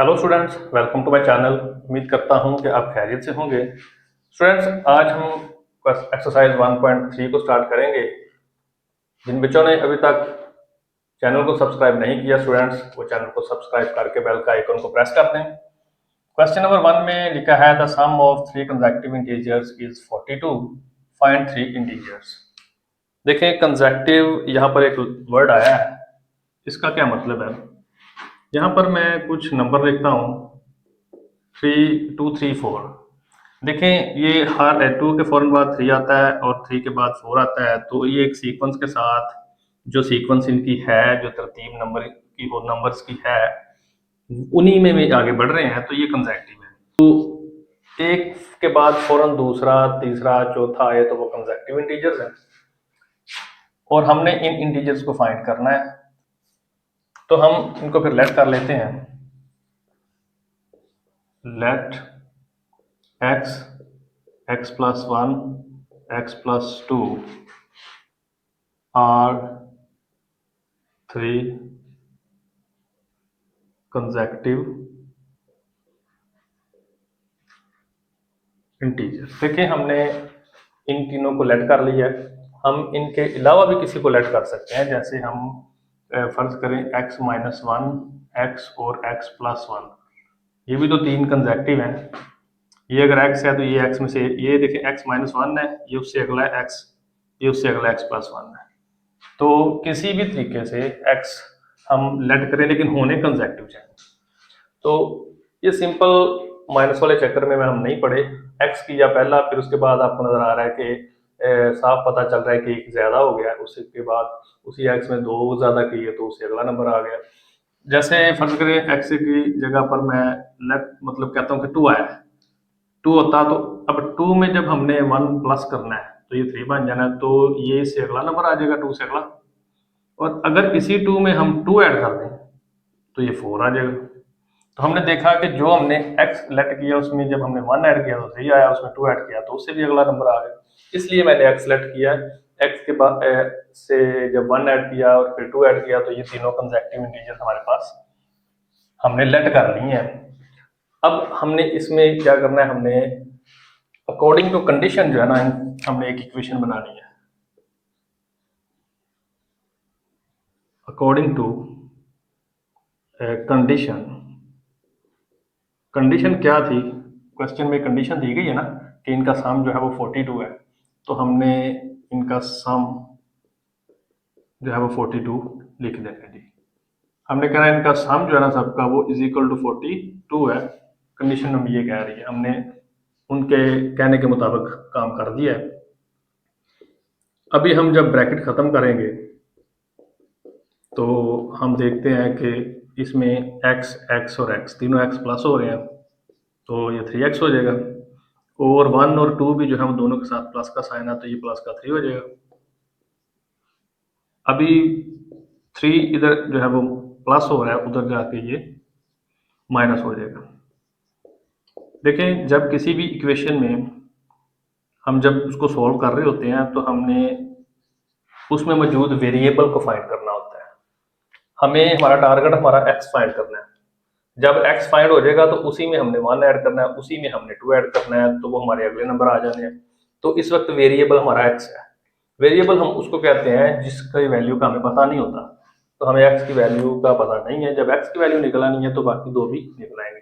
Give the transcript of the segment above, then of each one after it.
Hello students, welcome to my channel. उम्मीद करता हूं कि आप खैरियत से होंगे। स्टूडेंट्स, आज हम एक्सरसाइज 1.3 को स्टार्ट करेंगे। जिन बच्चों ने अभी तक चैनल को सब्सक्राइब नहीं किया स्टूडेंट्स, वो चैनल को सब्सक्राइब करके बेल का आइकन को प्रेस कर दें। क्वेश्चन नंबर 1 में लिखा है the sum of 3 consecutive integers is 42, find 3 integers. देखें, कंसेक्यूटिव यहाँ पर एक वर्ड आया है, इसका क्या मतलब है। यहाँ पर मैं कुछ नंबर लिखता हूँ 3, 2, 3, 4। देखें, ये हर 2 के फौरन बाद 3 आता है और 3 के बाद 4 आता है, तो ये एक सीक्वेंस के साथ जो सीक्वेंस इनकी है, जो तरतीब नंबर की हो नंबर्स की है, उन्हीं में भी आगे बढ़ रहे हैं, तो ये कंसेक्यूटिव है। तो एक के बाद फौरन दूसरा, तीसरा, चौथा आए तो वो कंसेक्यूटिव इंटीजर्स हैं और हमने इन इंटीजर्स को फाइंड करना है। तो हम इनको फिर लेट कर लेते हैं। Let x plus 1, x plus 2 are 3 consecutive integer. देखिए, हमने इन तीनों को लेट कर लिया है। हम इनके अलावा भी किसी को लेट कर सकते हैं, जैसे हम फर्ज करें x माइनस 1, x और x प्लस 1, ये भी तो 3 कंसेक्यूटिव हैं। ये अगर x है तो ये x में से, ये देखिए x माइनस 1 है, ये उससे अगला है x, ये उससे अगला x प्लस 1 है। तो किसी भी तरीके से x हम लेट करें, लेकिन होने कंसेक्यूटिव चाहिए। तो ये सिंपल माइनस वाले चक्कर में हम नहीं पड़े। x किया पहला, फिर उसके बाद आपको नजर आ रहा है कि साफ पता चल रहा है कि एक ज्यादा हो गया, उसके बाद उसी x में 2 ज्यादा किए तो उससे अगला नंबर आ गया। जैसे फर्ज करें x की जगह पर मैं लेट मतलब कहता हूँ कि 2 आया है, 2 होता तो अब 2 में जब हमने 1 प्लस करना है तो ये 3 बन जाना है, तो ये इससे अगला नंबर आ जाएगा, 2 से अगला। और अगर इसी 2 में हम 2 ऐड कर दें तो ये 4 आ जाएगा। तो हमने देखा कि जो हमने x लेट किया उसमें जब हमने 1 ऐड किया तो 3 आया, उसमें 2 ऐड किया तो उससे भी अगला नंबर आ गया। इसलिए मैंने x लेट किया। x के बाद से जब 1 ऐड किया और फिर 2 ऐड किया तो ये तीनों कंसेक्यूटिव इंटीजर्स हमारे पास हमने लेट कर ली हैं। अब हमने इसमें क्या करना है, हमने अकॉर्डिंग टू कंडीशन जो है ना, हमने एक इक्वेशन बनानी है। अकॉर्डिंग टू कंडीशन, कंडीशन क्या थी, क्वेश्चन में कंडीशन दी गई है ना कि इनका सम जो है वो 42 है, तो हमने इनका सम जो है वो 42 लिख देना जी। हमने कहा इनका सम जो है ना सबका वो इज इक्वल टू 42 है। कंडीशन हम ये कह रही है, हमने उनके कहने के मुताबिक काम कर दिया है। अभी हम जब ब्रैकेट खत्म करेंगे तो हम देखते हैं कि इसमें x और x तीनों x प्लस हो रहे हैं, तो ये 3x हो जाएगा। और 1 और 2 भी जो है वो दोनों के साथ प्लस का साइन है, तो ये प्लस का 3 हो जाएगा। अभी 3 इधर जो है वो प्लस हो रहा है, उधर जाके ये माइनस हो जाएगा। देखें, जब किसी भी इक्वेशन में हम जब उसको सॉल्व कर रहे होते हैं तो हमने उसमें मौजूद वेरिएबल को फाइंड करना होता है। हमें हमारा टारगेट हमारा x फाइंड करना है। जब x फाइंड हो जाएगा तो उसी में हमने 1 ऐड करना है, उसी में हमने 2 ऐड करना है, तो वो हमारे अगले नंबर आ जाने हैं। तो इस वक्त वेरिएबल हमारा x है। वेरिएबल हम उसको कहते हैं जिसकी वैल्यू का हमें पता नहीं होता। तो हमें x की वैल्यू का पता नहीं है, जब x की वैल्यू निकल आनी है तो बाकी दो भी निकल आएंगे।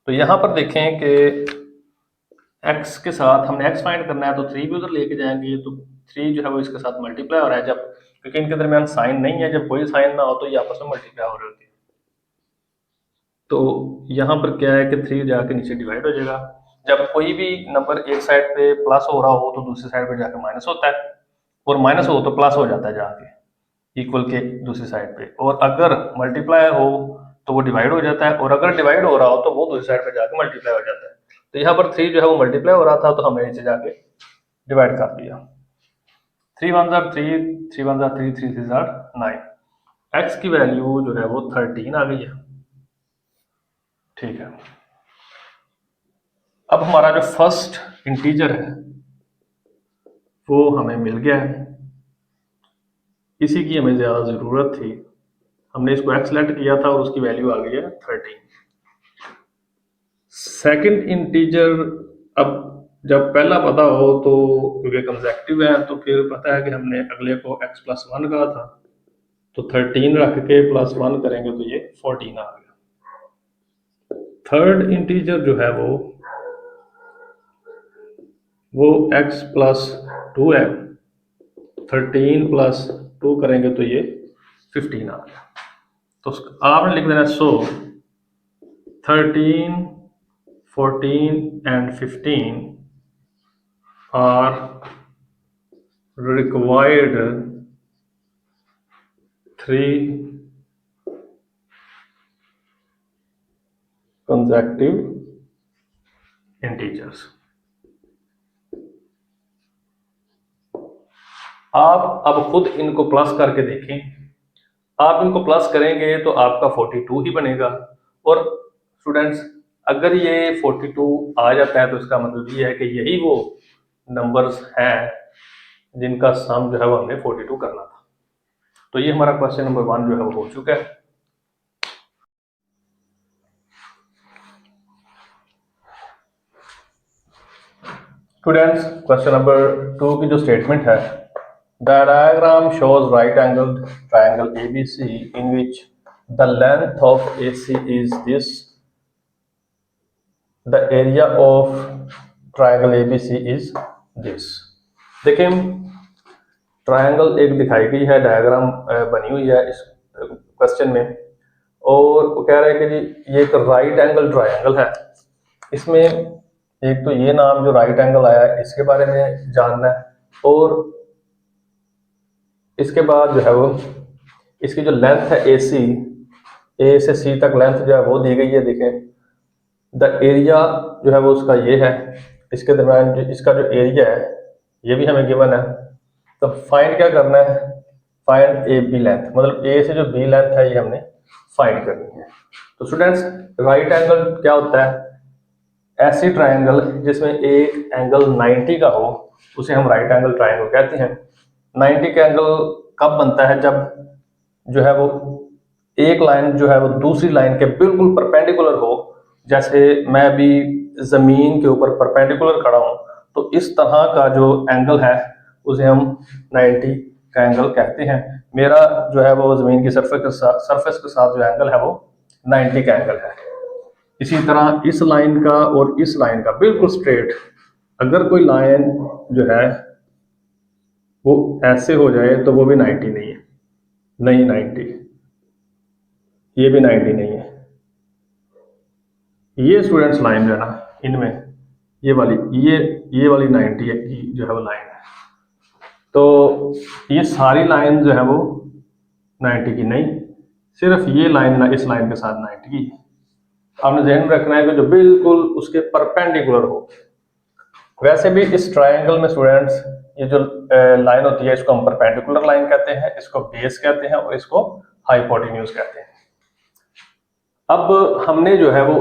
तो यहाँ पर देखें कि x के साथ हमने x फाइंड करना है, तो 3 भी उधर लेके जाएंगे, तो 3 जो है वो इसके साथ मल्टीप्लाई हो रहा है। जब क्योंकि इनके दरमियान साइन नहीं है, जब कोई साइन ना हो तो ये आपस में मल्टीप्लाई हो रही होती है। तो यहाँ पर क्या है कि 3 जाके नीचे डिवाइड हो जाएगा। जब कोई भी नंबर एक साइड पे प्लस हो रहा हो तो दूसरी साइड पे जाके माइनस होता है, और माइनस हो तो प्लस हो जाता है जाके इक्वल के दूसरी साइड पे। और अगर मल्टीप्लाई हो तो वो डिवाइड हो जाता है, और अगर डिवाइड हो रहा हो तो वो दूसरी साइड पे जाके मल्टीप्लाई हो जाता है। तो यहाँ पर 3 जो है वो मल्टीप्लाई हो रहा था, तो हमने नीचे जाके डिवाइड कर दिया। 3 1 3, 3 1 3, 3 3 9। एक्स की वैल्यू जो है वो 13 आ गई है। ठीक है, अब हमारा जो फर्स्ट इंटीजर है वो हमें मिल गया है। इसी की हमें ज़्यादा ज़रूरत थी, हमने इसको x लेट किया था और उसकी वैल्यू आ गई है 13। सेकंड इंटीजर, अब जब पहला पता हो तो क्योंकि कंसेक्टिव है तो फिर पता है कि हमने अगले को x+1 कहा था, तो 13 रख के +1 करेंगे तो ये 14 आ गया। थर्ड इंटीजर जो है वो x+2 है, 13 + 2 करेंगे तो ये 15 आ गया। तो आपने लिख देना सो 13, 14 and 15 are required 3 consecutive integers। आप अब खुद इनको प्लस करके देखें, आप इनको प्लस करेंगे तो आपका 42 ही बनेगा। और स्टूडेंट्स, अगर ये 42 आ जाता है तो इसका मतलब ये है कि यही वो नंबर्स हैं जिनका सम जो है वो हमने 42 करना था। तो ये हमारा क्वेश्चन नंबर 1 जो है वो हो चुका है। स्टूडेंट्स, क्वेश्चन नंबर 2 की जो स्टेटमेंट है, the diagram shows right angled triangle ABC in which the length of AC is this, the area of triangle ABC is this. देखिए, ट्रायंगल एक दिखाई गई है, डायग्राम बनी हुई है इस क्वेश्चन में, और वो कह रहे हैं कि जी ये एक राइट एंगल ट्रायंगल है। इसमें एक तो ये नाम जो राइट एंगल आया है इसके बारे में जानना है, और इसके बाद जो है वो इसकी जो लेंथ है AC, A से C तक लेंथ जो है वो दी गई है। देखें, द एरिया जो है वो उसका ये है, इसके दरम्यान जो इसका जो एरिया है ये भी हमें गिवन है। तो फाइंड क्या करना है, फाइंड AB लेंथ, मतलब A से जो B लेंथ है ये हमने फाइंड करनी है। तो स्टूडेंट्स, राइट एंगल क्या होता है, ऐसी ट्रायंगल जिसमें एक एंगल 90 का हो उसे हम राइट एंगल ट्रायंगल कहते हैं। 90 का एंगल कब बनता है, जब जो है वो एक लाइन जो है वो दूसरी लाइन के बिल्कुल परपेंडिकुलर हो। जैसे मैं अभी जमीन के ऊपर परपेंडिकुलर खड़ा हूं, तो इस तरह का जो एंगल है उसे हम 90 का एंगल कहते हैं। मेरा जो है वो जमीन की सरफेस के साथ जो एंगल है वो 90 का एंगल है। इसी तरह इस लाइन का और इस लाइन का बिल्कुल स्ट्रेट, अगर कोई लाइन जो है वो ऐसे हो जाए तो वो भी 90 नहीं है, नहीं 90, ये भी 90 नहीं है। ये स्टूडेंट्स लाइन जो है ना, इनमें ये वाली 90 की जो है वो लाइन है। तो ये सारी लाइन जो है वो 90 की नहीं, सिर्फ ये लाइन इस लाइन के साथ 90 की। आपने ध्यान में रखना है कि जो बिल्कुल उसके परपेंडिकुलर हो। वैसे भी इस ट्रायंगल में स्टूडेंट्स ये जो लाइन होती है इसको हम परपेंडिकुलर लाइन कहते हैं, इसको बेस कहते हैं और इसको हाइपोटेन्यूज कहते हैं। अब हमने जो है वो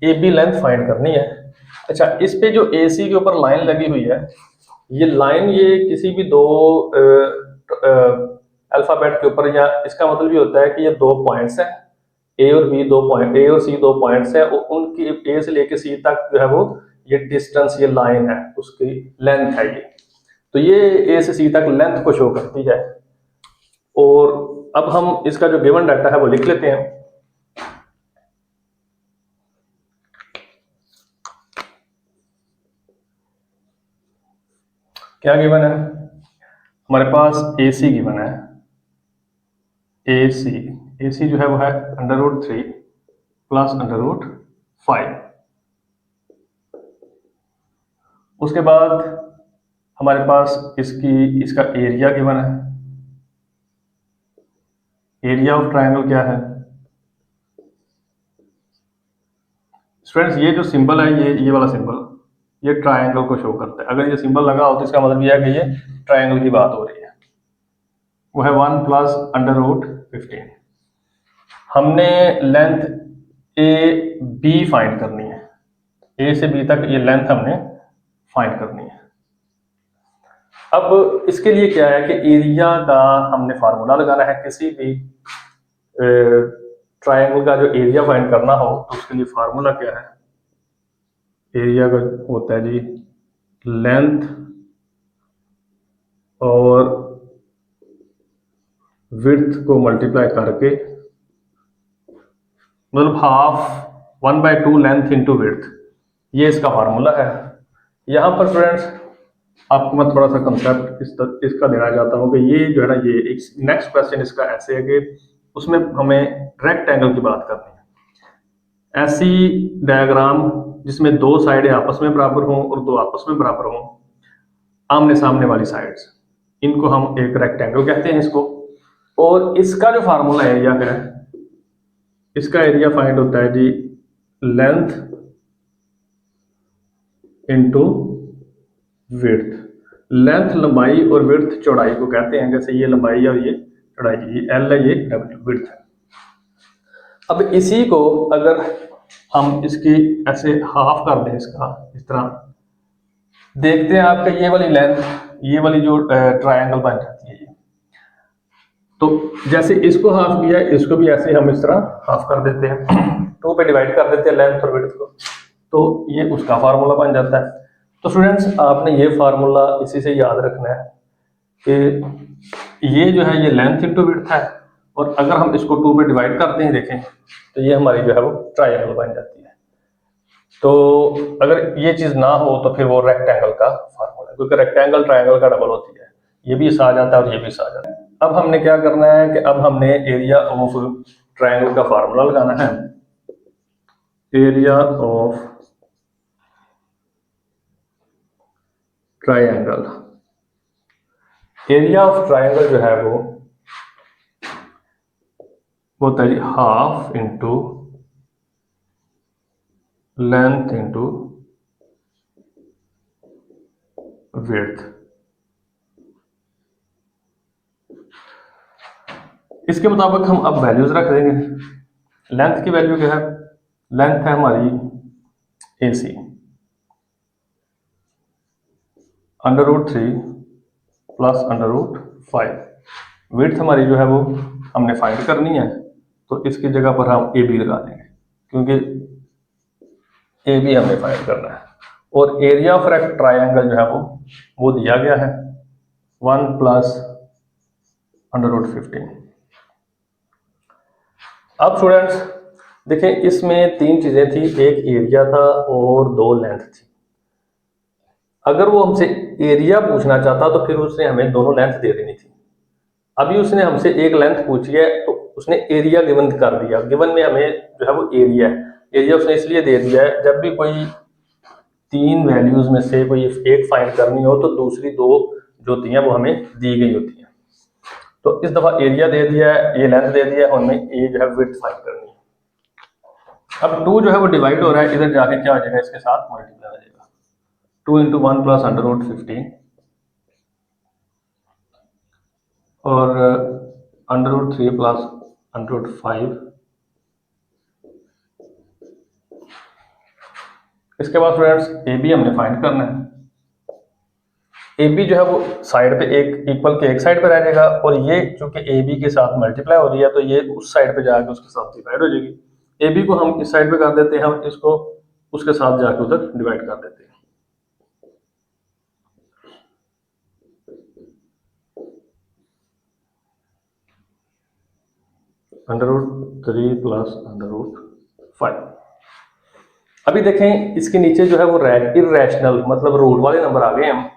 AB लेंथ फाइंड करनी है। अच्छा, इस पे जो AC के ऊपर लाइन लगी हुई है, ये लाइन ये किसी भी दो अल्फाबेट के ऊपर, या इसका मतलब ये होता है कि ये दो पॉइंट्स हैं, A और C दो पॉइंट्स है, और उनकी A से लेके C तक जो है वो ये डिस्टेंस, ये लाइन है, उसकी लेंथ है ये। तो ये A से C तक लेंथ को शो करती है। और अब हम इसका जो गिवन डाटा है वो लिख लेते हैं। क्या गिवन है हमारे पास, AC गिवन है। AC जो है वो है √3 + √5। उसके बाद हमारे पास इसका एरिया गिवन है। एरिया ऑफ ट्रायंगल क्या है स्टूडेंट्स, ये जो सिंबल है, ये वाला सिंबल, ये ट्रायंगल को शो करता है। अगर ये सिंबल लगा हो तो इसका मतलब यह है कि ये ट्रायंगल की बात हो रही है। वो है 1 + √15। हमने लेंथ AB फाइंड करनी है, A से B तक ये लेंथ हमने फाइंड करनी है। अब इसके लिए क्या है कि एरिया का हमने फार्मूला लगाना है। किसी भी ट्रायंगल का जो एरिया फाइंड करना हो तो उसके लिए फार्मूला क्या है, एरिया का होता है जी लेंथ और विड्थ को मल्टीप्लाई करके, मतलब हाफ 1/2 लेंथ इंटू विड्थ, ये इसका फार्मूला है। यहाँ पर फ्रेंड्स आपको मैं थोड़ा सा कंसेप्ट इसका देना चाहता हूँ कि ये जो है ना, ये एक नेक्स्ट क्वेश्चन इसका ऐसे है कि उसमें हमें रेक्टेंगल की बात करनी है। ऐसी डायग्राम जिसमें दो साइडें आपस में बराबर हों और दो आपस में बराबर हों, आमने सामने वाली साइड्स, इनको हम एक रेक्टेंगल कहते हैं इसको। और इसका जो फार्मूला एरिया है, इसका एरिया फाइंड होता है जी लेंथ इंटू विड्थ। लेंथ लंबाई और विड्थ चौड़ाई को कहते हैं, जैसे ये लंबाई है और ये चौड़ाई, ये एल है, ये विड्थ है। अब इसी को अगर हम इसकी ऐसे हाफ कर दें, इसका इस तरह देखते हैं, आपका ये वाली लेंथ, ये वाली जो ट्रायंगल बन जाती है ये, तो जैसे इसको हाफ किया, इसको भी ऐसे हम इस तरह हाफ कर देते हैं, 2 पे डिवाइड कर देते हैं लेंथ और विड्थ को, तो ये उसका फार्मूला बन जाता है। तो स्टूडेंट्स आपने ये फार्मूला इसी से याद रखना है कि ये जो है ये लेंथ इंटू विड्थ है, और अगर हम इसको 2 पे डिवाइड करते हैं देखें तो ये हमारी जो है वो ट्रायंगल बन जाती है। तो अगर ये चीज ना हो तो फिर वो रेक्टेंगल का फार्मूला है, क्योंकि रेक्टेंगल ट्रायंगल का डबल होती है, ये भी इस आ जाता है और ये भी इस आ जाता है। अब हमने क्या करना है कि अब हमने एरिया ऑफ ट्रायंगल का फार्मूला लगाना है, area of triangle, area of triangle जो है वो होता है half into length into width. इसके मुताबिक हम अब वैल्यूज रख देंगे। लेंथ की वैल्यू क्या है, लेंथ है हमारी AC √3 प्लस √5। विड्थ हमारी जो है वो हमने फाइंड करनी है, तो इसकी जगह पर हम AB लगा देंगे, क्योंकि AB हमें फाइंड करना है। और एरिया ऑफ ट्रायंगल जो है वो दिया गया है 1 प्लस √15। अब स्टूडेंट्स देखें, इसमें 3 चीजें थी, एक एरिया था और 2 लेंथ थी। अगर वो हमसे एरिया पूछना चाहता तो फिर उसने हमें दोनों लेंथ दे देनी थी। अभी उसने हमसे एक लेंथ पूछी है तो उसने एरिया गिवन कर दिया। गिवन में हमें जो है वो एरिया है, एरिया उसने इसलिए दे दिया है जब भी कोई 3 वैल्यूज में से कोई एक फाइंड करनी हो तो दूसरी 2 जो होती हैं वो हमें दी गई होती हैं। तो इस दफा एरिया दे दिया है, ये लेंथ दे दिया है, और हमें ये जो है विड्थ फाइंड करनी है। अब 2 जो है वो डिवाइड हो रहा है, इधर जाके क्या हो जाएगा, इसके साथ मल्टीप्लाई हो जाएगा, 2 × 1 प्लस √15 और √3 प्लस √5। इसके बाद फ्रेंड्स AB हमने फाइंड करना है। AB जो है वो साइड पे एक इक्वल के एक साइड पे रह जाएगा, और ये चूंकि AB के साथ मल्टीप्लाई हो रही है तो ये उस साइड पे जाके उसके साथ डिवाइड हो जाएगी। AB को हम इस साइड पे कर देते हैं, हम इसको उसके साथ जाके उधर डिवाइड कर देते हैं। √3 प्लस √5। अभी देखें इसके नीचे जो है वो इर्रेशनल मतलब रूट वाले नंबर आ गए हैं।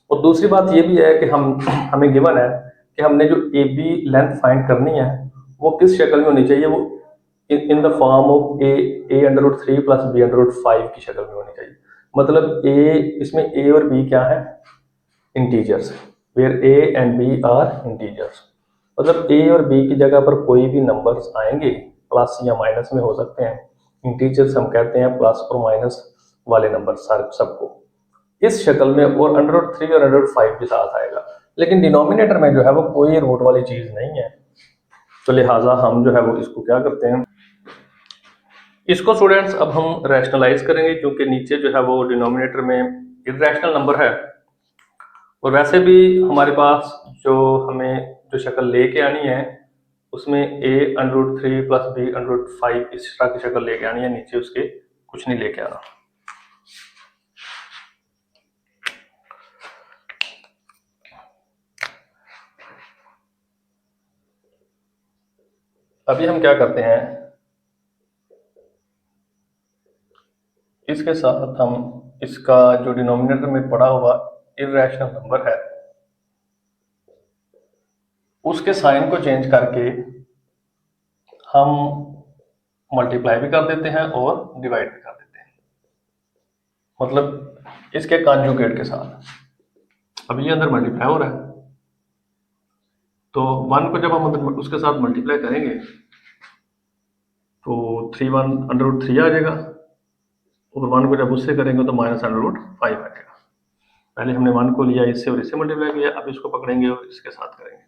और दूसरी बात ये भी है कि हमें गिवन है कि हमने जो AB लेंथ फाइंड करनी है वो किस शक्ल में होनी चाहिए, वो in the form of A√3 plus B√5 की शक्ल में होनी चाहिए। मतलब इसमें A और B क्या है, integers, where A and B are integers. मतलब A और B की जगह पर कोई भी नंबर्स आएंगे, प्लस या माइनस में हो सकते हैं। इंटीजर्स हम कहते हैं प्लस और माइनस वाले नंबर सबको इस शक्ल में, और √3 और √5 के साथ आएगा। लेकिन डिनोमिनेटर में जो है वो कोई रूट वाली चीज नहीं है, तो लिहाजा हम जो है वो इसको क्या करते हैं, इसको स्टूडेंट्स अब हम रैशनलाइज करेंगे, क्योंकि नीचे जो है वो डिनोमिनेटर में इर्रेशनल नंबर है। और वैसे भी हमारे पास जो हमें जो शक्ल लेके आनी है उसमें a √3 प्लस b √5 इस तरह की शक्ल लेके आनी है, नीचे उसके कुछ नहीं लेके आना। अभी हम क्या करते हैं, इसके साथ हम इसका जो डिनोमिनेटर में पड़ा हुआ इर्रेशनल नंबर है उसके साइन को चेंज करके हम मल्टीप्लाई भी कर देते हैं और डिवाइड भी कर देते हैं, मतलब इसके कॉन्जुगेट के साथ। अब ये अंदर मल्टीप्लाई हो रहा है, तो 1 को जब हम अंदर उसके साथ मल्टीप्लाई करेंगे तो 3 √3 आ जाएगा, और 1 को जब उससे करेंगे तो -√5 आ जाएगा। पहले हमने 1 को लिया इससे और इससे मल्टीप्लाई किया, अब इसको पकड़ेंगे और इसके साथ करेंगे।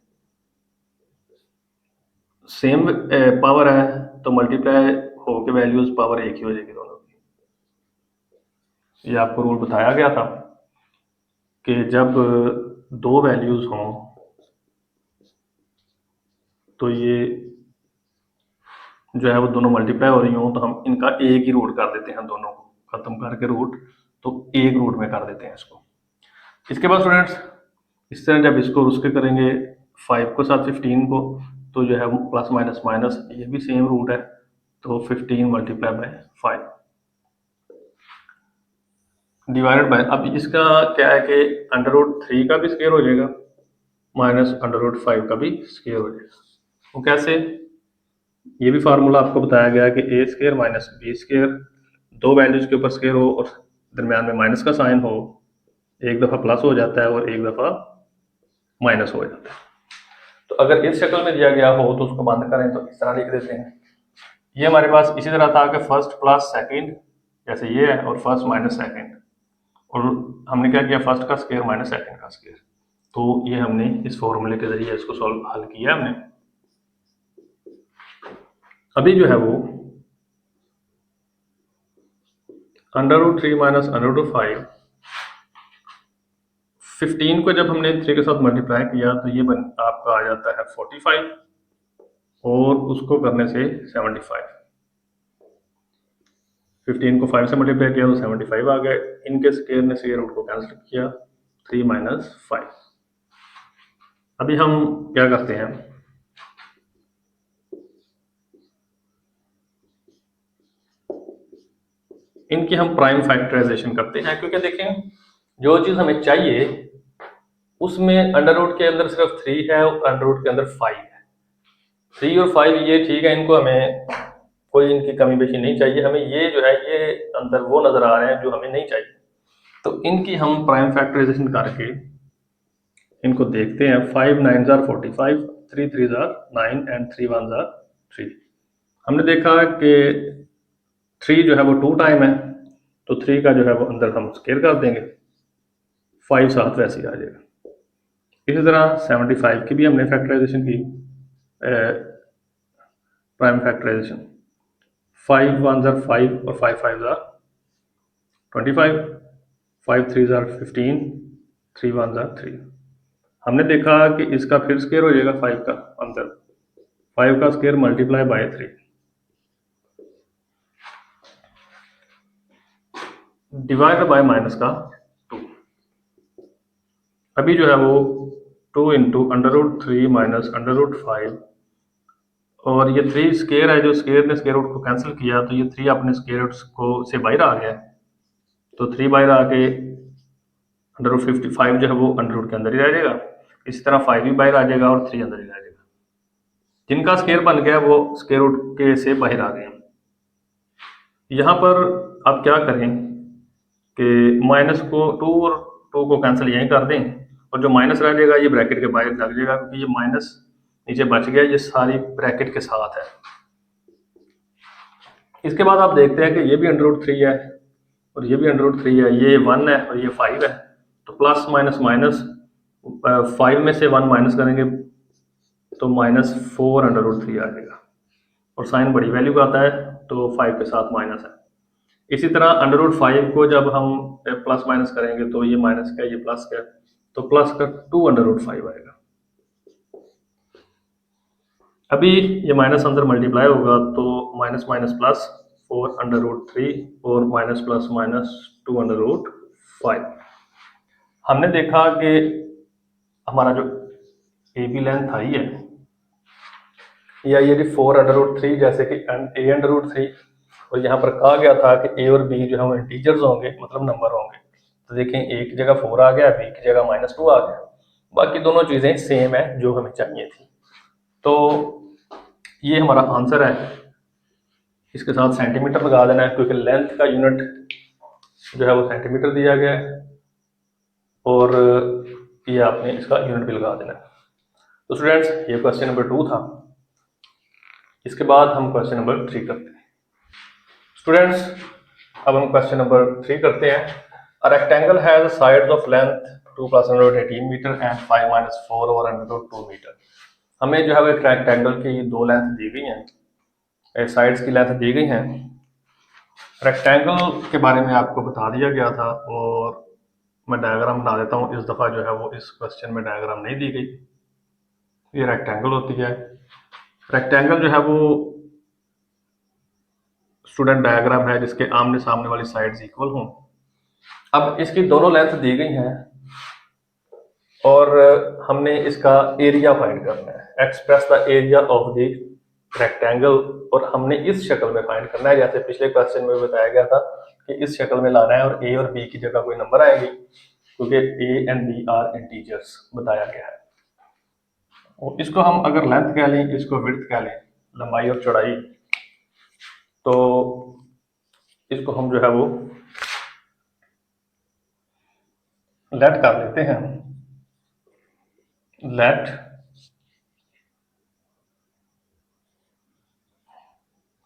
सेम पावर है तो मल्टीप्लाई हो के वैल्यूज पावर एक ही हो जाएगी दोनों की। ये आपको रूल बताया गया था कि जब दो वैल्यूज हों तो ये जो है वो दोनों मल्टीप्लाई हो रही हों तो हम इनका एक ही रूट कर देते हैं, दोनों को खत्म करके रूट, तो एक रूट में कर देते हैं इसको। इसके बाद स्टूडेंट्स इस तरह जब इसको उसके करेंगे 5 को साथ 15 को, तो जो है प्लस माइनस माइनस ये भी सेम रूट है, तो 15 मल्टीप्लाई बाय 5 डिवाइडेड बाय, अब इसका क्या है कि √3 का भी स्क्वायर हो जाएगा -√5 का भी स्क्वायर हो जाएगा। वो कैसे, ये भी फार्मूला आपको बताया गया कि a square minus b square, दो वैल्यूज के ऊपर स्क्वायर हो और दरमियान में माइनस का साइन हो, एक दफ़ा प्लस हो जाता है और एक दफ़ा माइनस हो जाता है। तो अगर इस शक्ल में दिया गया हो तो उसको बंद करें तो इस तरह लिख देते हैं। ये हमारे पास इसी तरह था कि फर्स्ट प्लस सेकंड, जैसे ये है, और फर्स्ट माइनस सेकंड, और हमने क्या किया, फर्स्ट का स्क्वायर माइनस सेकंड का स्क्वायर, तो ये हमने इस फॉर्मूले के जरिए इसको सॉल्व हल किया हमने। अभी जो है वो √3 माइनस √5, 15 को जब हमने 3 के साथ मल्टीप्लाई किया तो ये आपका आ जाता है 45, और उसको करने से 75, 15 को 5 से मल्टीप्लाई किया तो 75 आ गए, इनके स्क्वायर ने स्क्वायर रूट को कैंसिल किया, 3 माइनस 5। अभी हम क्या करते हैं, इनकी हम प्राइम फैक्टराइजेशन करते हैं, क्योंकि देखें जो चीज़ हमें चाहिए उसमें अंडर रूट के अंदर सिर्फ 3 है और अंडर रूट के अंदर 5 है। 3 और 5 ये ठीक है, इनको हमें कोई इनकी कमी पेशी नहीं चाहिए, हमें ये जो है ये अंदर वो नज़र आ रहे हैं जो हमें नहीं चाहिए, तो इनकी हम प्राइम फैक्टराइजेशन करके इनको देखते हैं। 5 9s are 45, 3 3s are 9 and 3 1s are 3। हमने देखा कि 3 जो है वो 2 टाइम है, तो 3 का जो है वो अंदर हम स्क्वायर कर देंगे, 5 साथ वैसे ही आ जाएगा। इसी तरह 75 की भी हमने फैक्टराइजेशन की, प्राइम फैक्टराइजेशन, 5 1s are 5 और 5 5s are 25, 5 3s are 15, 3 1s are 3। हमने देखा कि इसका फिर स्क्वायर हो जाएगा 5 का अंदर, 5 का square multiply by 3, divide by minus का 2। अभी जो है वो 2 इंटू √3 माइनस √5, और ये 3 स्क्वायर है, जो स्क्वायर ने स्क्वायर रूट को कैंसिल किया तो ये 3 अपने स्क्वायर रूट को से बाहर आ गया, तो 3 बाहर आके √55 जो है वो अंडर रूट के अंदर ही रह जाएगा। इसी तरह 5 भी बाहर आ जाएगा और 3 अंदर ही रह जाएगा। जिनका स्क्वायर बन गया वो स्क्वायर रूट के से बाहर आ गए। यहाँ पर आप क्या करें कि माइनस को 2 और 2 को कैंसिल यहीं कर दें, और जो माइनस रह जाएगा ये ब्रैकेट के बाहर लग जाएगा, क्योंकि ये माइनस नीचे बच गया, ये सारी ब्रैकेट के साथ है। इसके बाद आप देखते हैं कि ये भी √3 है और ये भी √3 है, ये 1 है और ये 5 है, तो प्लस माइनस माइनस 5 में से 1 माइनस करेंगे तो -4 √3 आ जाएगा, और साइन बड़ी वैल्यू का आता है तो 5 के साथ माइनस है। इसी तरह √5 को जब हम प्लस माइनस करेंगे तो ये माइनस का ये प्लस का, तो प्लस का 2 √5 आएगा। अभी ये माइनस अंदर मल्टीप्लाई होगा तो माइनस माइनस प्लस 4√3 और माइनस प्लस माइनस 2√5। हमने देखा कि हमारा जो ए बी लेंथ आई है या ये 4√3 जैसे कि a√3, और यहाँ पर कहा गया था कि ए और बी जो है वो इंटीजर्स होंगे, मतलब नंबर होंगे। तो देखें ए की जगह 4 आ गया, बी की जगह -2 आ गया, बाकी दोनों चीज़ें सेम है जो हमें चाहिए थी। तो ये हमारा आंसर है। इसके साथ सेंटीमीटर लगा देना है क्योंकि लेंथ का यूनिट जो है वो सेंटीमीटर दिया गया है, और ये आपने इसका यूनिट भी लगा देना है। तो स्टूडेंट्स, ये क्वेश्चन नंबर 2 था। इसके बाद हम क्वेश्चन नंबर 3 करते हैं। स्टूडेंट्स, अब हम क्वेश्चन नंबर 3 करते हैं। A rectangle has sides of length 2 + 18 metre and 5 - 4 over √2 metre. हमें जो है वो एक रेक्टेंगल की दो लेंथ दी गई हैं, साइड्स की लेंथ दी गई हैं। रेक्टेंगल के बारे में आपको बता दिया गया था, और मैं डायग्राम बना देता हूँ। इस दफ़ा जो है वो इस क्वेश्चन में डायग्राम नहीं दी गई। ये रेक्टेंगल होती है। रेक्टेंगल जो है वो स्टूडेंट डायग्राम है जिसके आमने सामने वाली साइड्स इक्वल हों। अब इसकी दोनों लेंथ दी गई हैं और हमने इसका एरिया फाइंड करना है। Express the area of the rectangle, और हमने इस शक्ल में फाइंड करना है जैसे पिछले क्वेश्चन में बताया गया था कि इस शक्ल में लाना है, और ए और बी की जगह कोई नंबर आएंगे क्योंकि A and B are integers बताया गया है। और इसको हम अगर लेंथ कह लें, इसको विड्थ कह लें, लंबाई और चौड़ाई, तो इसको हम जो है वो लेट कर लेते हैं। लेट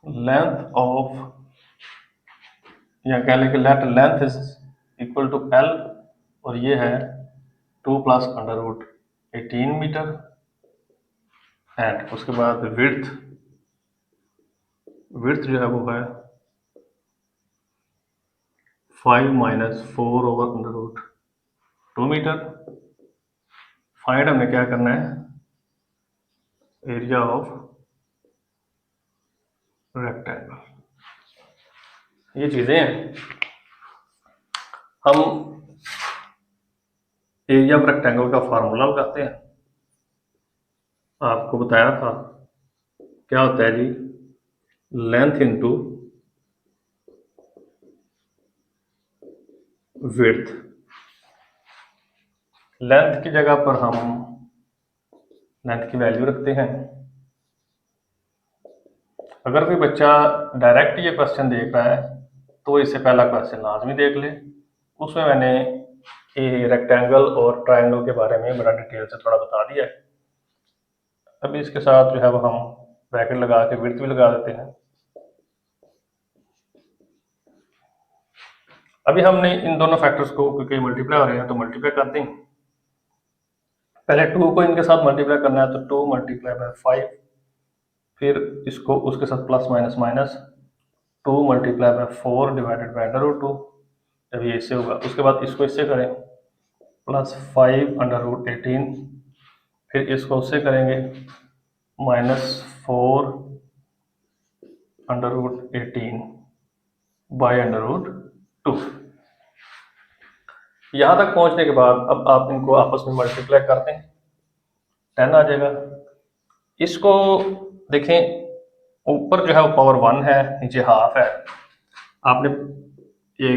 लेंथ ऑफ, या कह लें कि let length is equal to l, और ये है 2 + √18 मीटर, एंड उसके बाद विड्थ जो है वो है 5 - 4 ओवर √2 मीटर। फाइंड हमने क्या करना है, एरिया ऑफ रेक्टेंगल। ये चीजें हैं। हम एरिया ऑफ रेक्टेंगल का फार्मूला लगाते हैं। आपको बताया था क्या होता है जी, लेंथ इंटू विड्थ। लेंथ की जगह पर हम लेंथ की वैल्यू रखते हैं। अगर कोई बच्चा डायरेक्ट ये क्वेश्चन देख रहा है तो इससे पहला क्वेश्चन लाजमी देख ले। उसमें मैंने ये रेक्टेंगल और ट्रायंगल के बारे में बड़ा डिटेल से थोड़ा बता दिया है। अभी इसके साथ जो है वो हम ब्रैकेट लगा के विड्थ भी लगा देते हैं। अभी हमने इन दोनों फैक्टर्स को क्योंकि मल्टीप्लाई हो रहे हैं तो मल्टीप्लाई करते हैं। पहले 2 को इनके साथ मल्टीप्लाई करना है तो 2 × 5, फिर इसको उसके साथ plus minus minus 2 × 4 divided by √2। जब ये इससे होगा उसके बाद इसको इससे करें +5 √18, फिर इसको उससे करेंगे -4 √18 बाई √2। यहाँ तक पहुँचने के बाद अब आप इनको आपस में मल्टीप्लाई करते हैं, 10 आ जाएगा। इसको देखें, ऊपर जो है वो पावर 1 है, नीचे हाफ है। आपने ये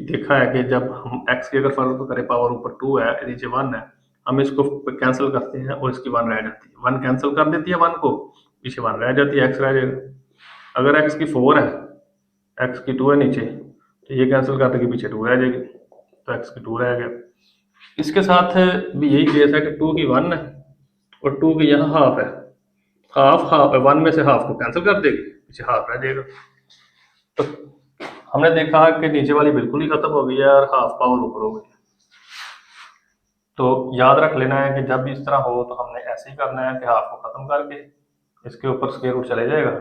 देखा है कि जब हम x की अगर फर्क करें, पावर ऊपर 2 है, नीचे 1 है, हम इसको कैंसिल करते हैं और इसकी 1 रह जाती है। 1 कैंसिल कर देती है 1 को, पीछे 1 रह जाती है, x रह जाएगा। अगर x की 4 है, x की 2 है नीचे, तो ये कैंसिल कर देगी, पीछे 2 रह जाएगी, तो x की 2 रह गया। इसके साथ भी यही केस है कि 2 की 1 है और 2 की यहाँ हाफ है, हाफ हाफ है, 1 में से हाफ को कैंसिल कर देगी, पीछे हाफ रह जाएगा। तो हमने देखा कि नीचे वाली बिल्कुल ही खत्म हो गई है और हाफ पावर ऊपर हो गई है। तो याद रख लेना है कि जब भी इस तरह हो तो हमने ऐसे ही करना है कि हाफ को खत्म करके इसके ऊपर स्क्वायर रूट चले जाएगा,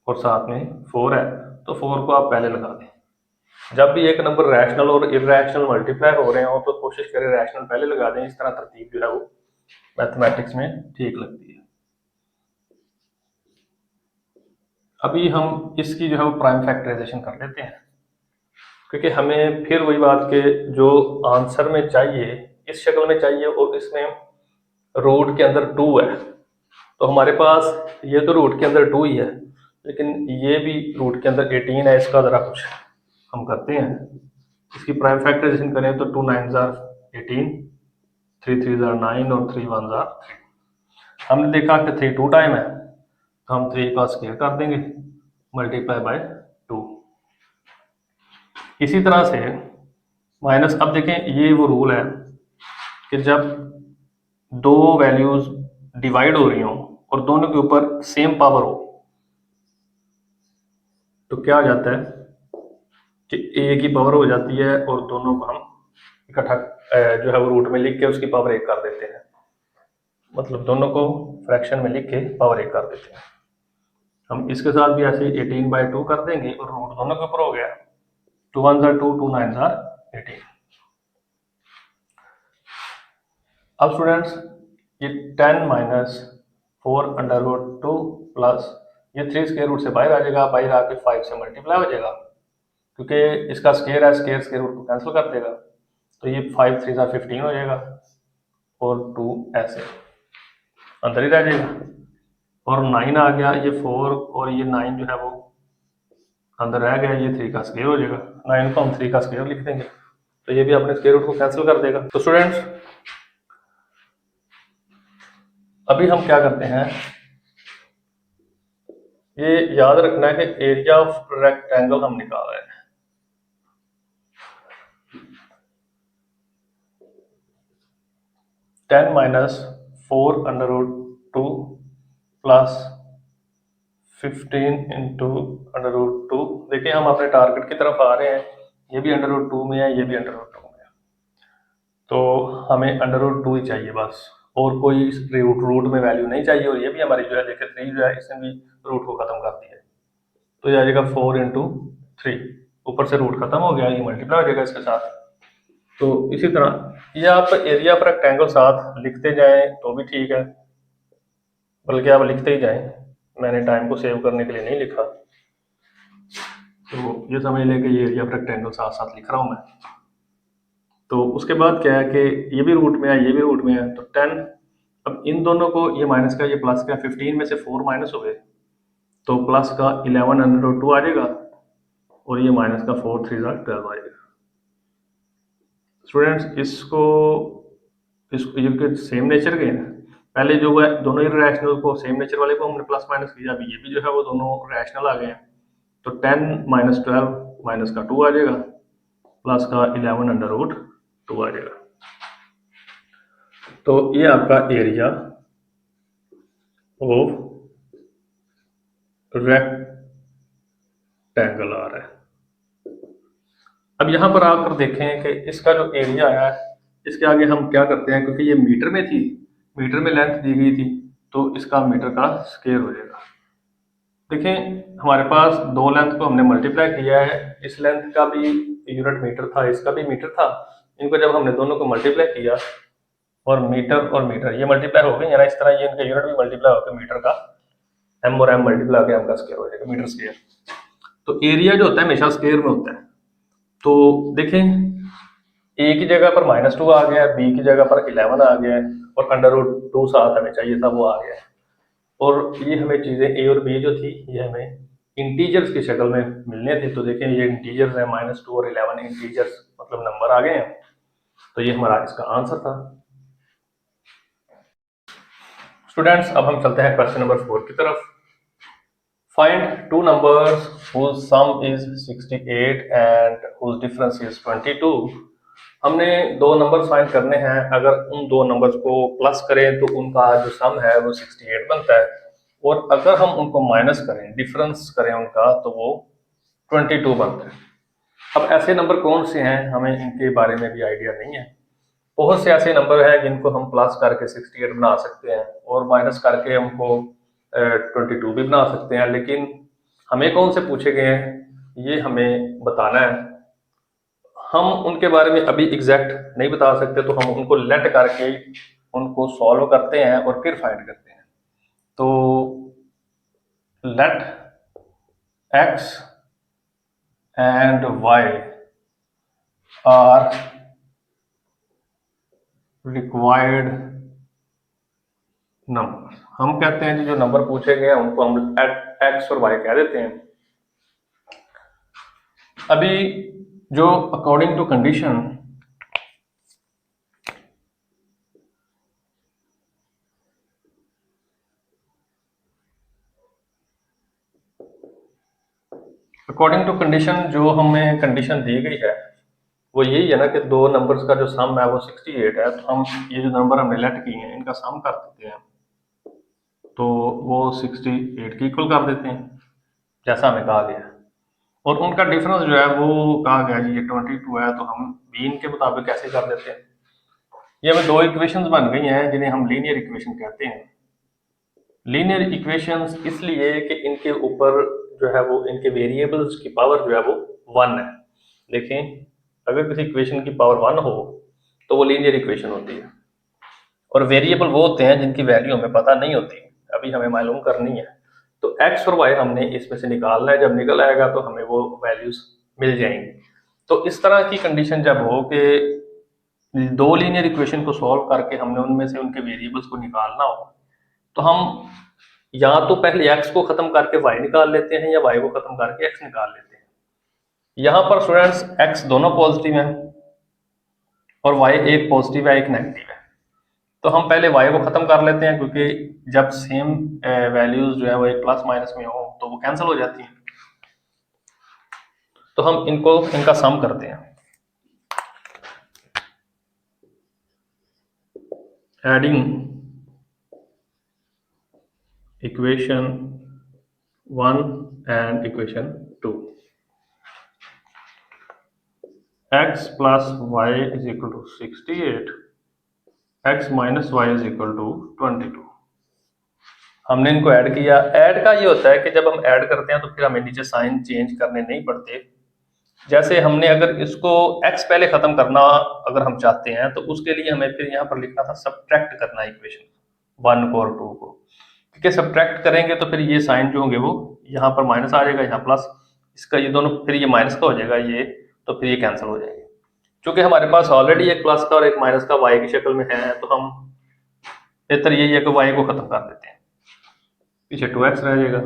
और साथ में 4 है तो 4 को आप पहले लगा दें। जब भी एक नंबर रैशनल और इरेशनल मल्टीप्लाई हो रहे हो तो कोशिश करें रैशनल पहले लगा दें। इस तरह तरतीब जो है वो मैथमेटिक्स में ठीक लगती है। अभी हम इसकी जो है वो प्राइम फैक्टराइजेशन कर लेते हैं, क्योंकि हमें फिर वही बात के जो आंसर में चाहिए इस शक्ल में चाहिए और इसमें रूट के अंदर 2 है, तो हमारे पास ये तो रूट के अंदर 2 ही है, लेकिन ये भी रूट के अंदर 18 है। इसका ज़रा कुछ हम करते हैं, इसकी प्राइम फैक्टराइजेशन करें तो 2 9 ज़ार 18, 3 3 ज़ार 9 और 3 1 ज़ार 3। हमने देखा कि 3 2 टाइम है, तो हम 3 का स्क्वायर कर देंगे मल्टीप्लाई बाय 2। इसी तरह से माइनस, अब देखें ये वो रूल है कि जब दो वैल्यूज डिवाइड हो रही हों और दोनों के ऊपर सेम पावर हो, तो क्या हो जाता है कि ए की पावर हो जाती है और दोनों को हम इकट्ठा जो है वो रूट में लिख के उसकी पावर 1 कर देते हैं, मतलब दोनों को फ्रैक्शन में लिख के पावर 1 कर देते हैं। हम इसके साथ भी ऐसे 18/2 कर देंगे और रूट दोनों के ऊपर हो गया, 2 1 ज़ार 2, 2 9 ज़ार 18। अब स्टूडेंट्स ये 10 माइनस 4/2 प्लस ये 3 स्क्वायर रूट से बाहर आ जाएगा, बाहर आके 5 से मल्टीप्लाई हो जाएगा, क्योंकि इसका स्क्वायर है, स्क्वायर स्क्वायर रूट को कैंसिल कर देगा, तो ये 5 3 ज़ार 15 हो जाएगा और 2 ऐसे अंदर ही रह जाएगा, और 9 आ गया, ये 4 और ये 9 जो है वो अंदर रह गया, ये 3 का स्क्वायर हो जाएगा, 9 को हम 3 का स्क्वायर लिख देंगे, तो ये भी अपने स्क्वायर रूट को कैंसिल कर देगा। तो स्टूडेंट्स अभी हम क्या करते हैं, ये याद रखना है कि एरिया ऑफ रेक्टेंगल हम निकाल रहे हैं। Ten minus 4/2 plus 15 into √2। देखिए हम अपने टारगेट की तरफ आ रहे हैं, ये भी √2 में है, ये भी √2 में है, तो हमें √2 ही चाहिए बस, और कोई रूट में वैल्यू नहीं चाहिए, और ये भी हमारी जो है देखिए 3 जो है इसने भी रूट को खत्म कर दिया है, तो ये आ जाएगा 4 इंटू 3, ऊपर से रूट खत्म हो गया, ये मल्टीप्लाई हो जाएगा इसके साथ। तो इसी तरह ये आप एरिया ऑफ रेक्टेंगल साथ लिखते जाएं तो भी ठीक है, बल्कि आप लिखते ही जाएं, मैंने टाइम को सेव करने के लिए नहीं लिखा, तो ये समझ लें कि ये एरिया ऑफ रेक्टेंगल साथ साथ लिख रहा हूँ मैं। तो उसके बाद क्या है कि ये भी रूट में है, ये भी रूट में है, तो 10, अब इन दोनों को ये माइनस का ये प्लस का, 15 में से 4 माइनस हो गए तो प्लस का 11/2 आ जाएगा, और ये माइनस का 4 3 12 आ जाएगा। स्टूडेंट्स इसको ये सेम नेचर के हैं, पहले जो है दोनों ही रैशनल को सेम नेचर वाले को हमने प्लस माइनस किया, अभी ये भी जो है वो दोनों रैशनल आ गए हैं, तो 10 माइनस 12 माइनस का 2 आ जाएगा, प्लस का 11/2 आ जाएगा, तो ये आपका एरिया ऑफ रेक्टेंगल आ रहा है। अब यहाँ पर आकर देखें कि इसका जो एरिया है, इसके आगे हम क्या करते हैं, क्योंकि ये मीटर में थी, मीटर में लेंथ दी गई थी, तो इसका मीटर का स्क्वायर हो जाएगा। देखें हमारे पास दो लेंथ को हमने मल्टीप्लाई किया है, इस लेंथ का भी यूनिट मीटर था, इसका भी मीटर था, इनको जब हमने दोनों को मल्टीप्लाई किया और मीटर ये मल्टीप्लाई हो गए ना, इस तरह ये इनका यूनिट भी मल्टीप्लाई होकर मीटर का एम और एम मल्टीप्लाई होकर एम का स्क्वायर हो जाएगा, मीटर स्क्वायर। तो एरिया जो होता है हमेशा स्क्वायर में होता है, तो देखें ए की जगह पर -2 आ गया है, बी की जगह पर 11 आ गया है, और √2 साथ हमें चाहिए था वो आ गया है, और ये हमें चीज़ें ए और बी जो थी ये हमें इंटीजर्स की शक्ल में मिलने थी, तो देखें ये इंटीजर्स हैं, -2 और 11 इंटीजर्स मतलब नंबर आ गए हैं, तो ये हमारा इसका आंसर था। स्टूडेंट्स अब हम चलते हैं क्वेश्चन नंबर 4 की तरफ। Find two numbers whose sum is 68 and whose difference is 22। हमने दो नंबर फाइंड करने हैं, अगर उन दो नंबर्स को प्लस करें तो उनका जो सम है वो 68 बनता है, और अगर हम उनको माइनस करें, डिफरेंस करें उनका, तो वो 22 बनता है। अब ऐसे नंबर कौन से हैं हमें इनके बारे में भी आइडिया नहीं है, बहुत से ऐसे नंबर हैं जिनको हम प्लस करके 68 बना सकते हैं और माइनस करके हमको 22 भी बना सकते हैं, लेकिन हमें कौन से पूछे गए हैं ये हमें बताना है। हम उनके बारे में अभी एग्जैक्ट नहीं बता सकते, तो हम उनको लेट करके उनको सॉल्व करते हैं और फिर फाइंड करते हैं। तो let x and y are required number. हम कहते हैं कि जो नंबर पूछे गए हैं उनको हम x और y कह देते हैं। अभी जो अकॉर्डिंग टू कंडीशन जो हमें कंडीशन दी गई है वो यही है ना कि दो नंबर्स का जो सम है वो 68 है। तो हम ये जो नंबर हमने लेट किए हैं इनका सम कर देते हैं, तो वो 68 के इक्वल कर देते हैं जैसा हमें कहा गया है। और उनका डिफरेंस जो है वो कहा गया जी ये 22 है, तो हम बीन के मुताबिक कैसे कर देते हैं। ये हमें दो इक्वेशंस बन गई हैं जिन्हें हम लीनियर इक्वेशन कहते हैं। लीनियर इक्वेशंस इसलिए कि इनके ऊपर जो है वो इनके वेरिएबल्स की पावर जो है वो 1 है। देखें, अगर किसी इक्वेशन की पावर 1 हो तो वो लीनियर इक्वेशन होती है। और वेरिएबल वो होते हैं जिनकी वैल्यू हमें पता नहीं होती, अभी हमें मालूम करनी है। तो x और y हमने इसमें से निकालना है, जब निकल आएगा तो हमें वो वैल्यूज मिल जाएंगी। तो इस तरह की कंडीशन जब हो कि दो लीनियर इक्वेशन को सॉल्व करके हमने उनमें से उनके वेरिएबल्स को निकालना हो, तो हम या तो पहले x को खत्म करके y निकाल लेते हैं या y को खत्म करके x निकाल लेते हैं। यहाँ पर स्टूडेंट्स x दोनों पॉजिटिव हैं और y एक पॉजिटिव है एक नेगेटिव है। तो हम पहले y को खत्म कर लेते हैं, क्योंकि जब सेम वैल्यूज जो है वो एक प्लस माइनस में हो तो वो कैंसिल हो जाती हैं। तो हम इनका सम करते हैं। Adding equation 1 and equation 2, x plus y is equal to 68, x minus y is equal to 22। हमने इनको ऐड किया। ऐड का ये होता है कि जब हम ऐड करते हैं तो फिर हमें नीचे साइन चेंज करने नहीं पड़ते। जैसे हमने अगर इसको x पहले खत्म करना अगर हम चाहते हैं तो उसके लिए हमें फिर यहाँ पर लिखना था सब्ट्रैक्ट करना इक्वेशन 1 को और 2 को, क्योंकि सब्ट्रैक्ट करेंगे तो फिर ये साइन जो होंगे वो यहाँ पर माइनस आ जाएगा, यहाँ प्लस, इसका ये दोनों फिर ये माइनस का हो जाएगा ये, तो फिर ये कैंसिल हो जाएगा। क्योंकि हमारे पास ऑलरेडी एक प्लस का और एक माइनस का y की शक्ल में है, तो हम बेहतर यही है कि y को खत्म कर देते हैं, पीछे 2x रह जाएगा।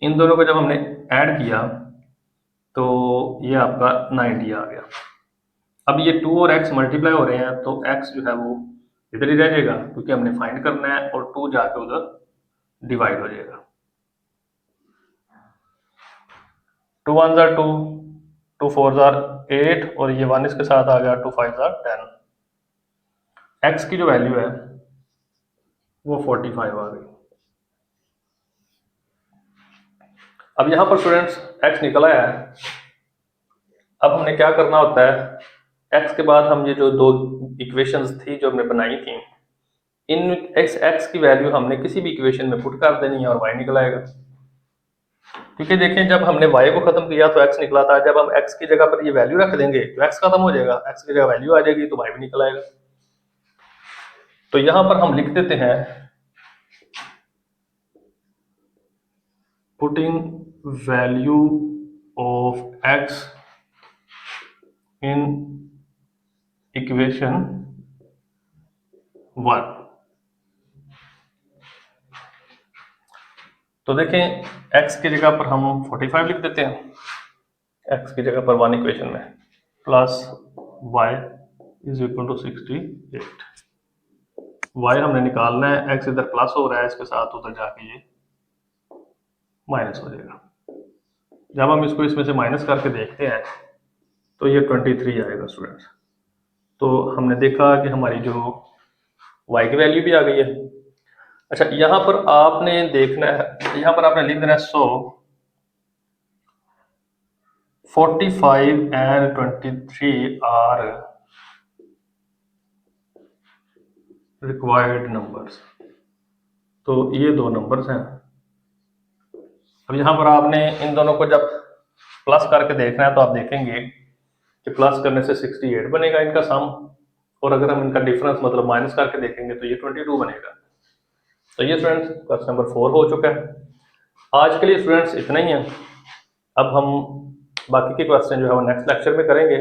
इन दोनों को जब हमने ऐड किया तो ये आपका 90 आ गया। अब ये 2 और x मल्टीप्लाई हो रहे हैं तो x जो है वो इधर ही रह जाएगा, क्योंकि हमने फाइंड करना है, और 2 जाके उधर डिवाइड हो जाएगा। 2 1 जार 2, 2 4 जार 8, और ये 1 इसके साथ आ गया, 2 5 जार 10। x की जो वैल्यू है वो 45 आ गई। अब यहाँ पर स्टूडेंट्स x निकल आया है। अब हमने क्या करना होता है, x के बाद हम ये जो दो इक्वेशंस थी जो हमने बनाई थी, इन x की वैल्यू हमने किसी भी इक्वेशन में पुट कर देनी है और y निकल आएगा। क्योंकि देखें जब हमने y को खत्म किया तो x निकला था, जब हम x की जगह पर ये वैल्यू रख देंगे तो x खत्म हो जाएगा, x की जगह वैल्यू आ जाएगी तो y भी निकल आएगा। तो यहां पर हम लिख देते हैं putting value of x in equation 1। तो देखें x की जगह पर हम 45 लिख देते हैं, x की जगह पर 1 इक्वेशन में, plus y is equal to 68। y हमने निकालना है, x इधर प्लस हो रहा है इसके साथ, उधर जाके ये माइनस हो जाएगा। जब हम इसको इसमें से माइनस करके देखते हैं तो ये 23 आएगा स्टूडेंट्स। तो हमने देखा कि हमारी जो y की वैल्यू भी आ गई है। अच्छा, यहाँ पर आपने देखना है, यहाँ पर आपने लिख देना है 100, 45 and 23 आर रिक्वायर्ड नंबर्स। तो ये दो नंबर्स हैं। अब यहाँ पर आपने इन दोनों को जब प्लस करके देखना है तो आप देखेंगे कि प्लस करने से 68 बनेगा इनका सम, और अगर हम इनका डिफरेंस मतलब माइनस करके देखेंगे तो ये 22 बनेगा। तो ये स्टूडेंट्स क्वेश्चन नंबर 4 हो चुका है। आज के लिए स्टूडेंट्स इतना ही है। अब हम बाकी के क्वेश्चन जो है वो नेक्स्ट लेक्चर में करेंगे।